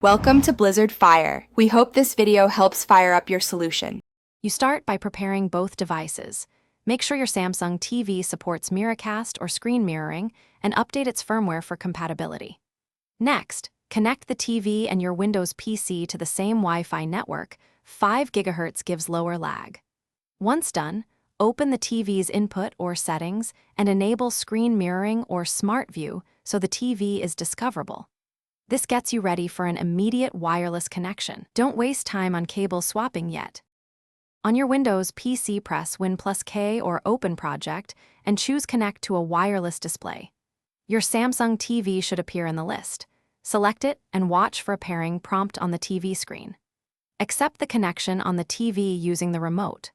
Welcome to Blizzard Fire. We hope this video helps fire up your solution. You start by preparing both devices. Make sure your Samsung TV supports Miracast or screen mirroring and update its firmware for compatibility. Next, connect the TV and your Windows PC to the same Wi-Fi network. 5 GHz gives lower lag. Once done, open the TV's input or settings and enable screen mirroring or Smart View so the TV is discoverable. This gets you ready for an immediate wireless connection. Don't waste time on cable swapping yet. On your Windows PC, press Win+K or Open Project and choose Connect to a wireless display. Your Samsung TV should appear in the list. Select it and watch for a pairing prompt on the TV screen. Accept the connection on the TV using the remote.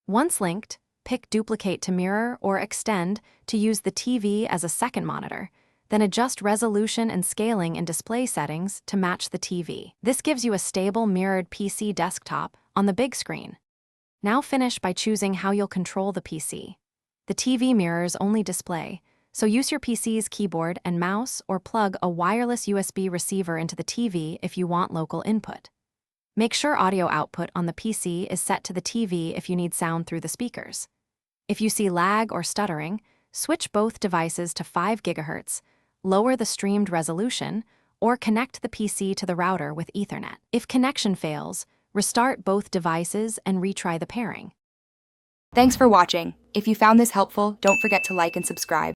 Once linked, pick Duplicate to mirror or Extend to use the TV as a second monitor. Then adjust resolution and scaling in display settings to match the TV. This gives you a stable mirrored PC desktop on the big screen. Now finish by choosing how you'll control the PC. The TV mirrors only display, so use your PC's keyboard and mouse or plug a wireless USB receiver into the TV if you want local input. Make sure audio output on the PC is set to the TV if you need sound through the speakers. If you see lag or stuttering, switch both devices to 5 GHz, lower the streamed resolution, or connect the PC to the router with Ethernet. If connection fails, restart both devices and retry the pairing. Thanks for watching. If you found this helpful, don't forget to like and subscribe.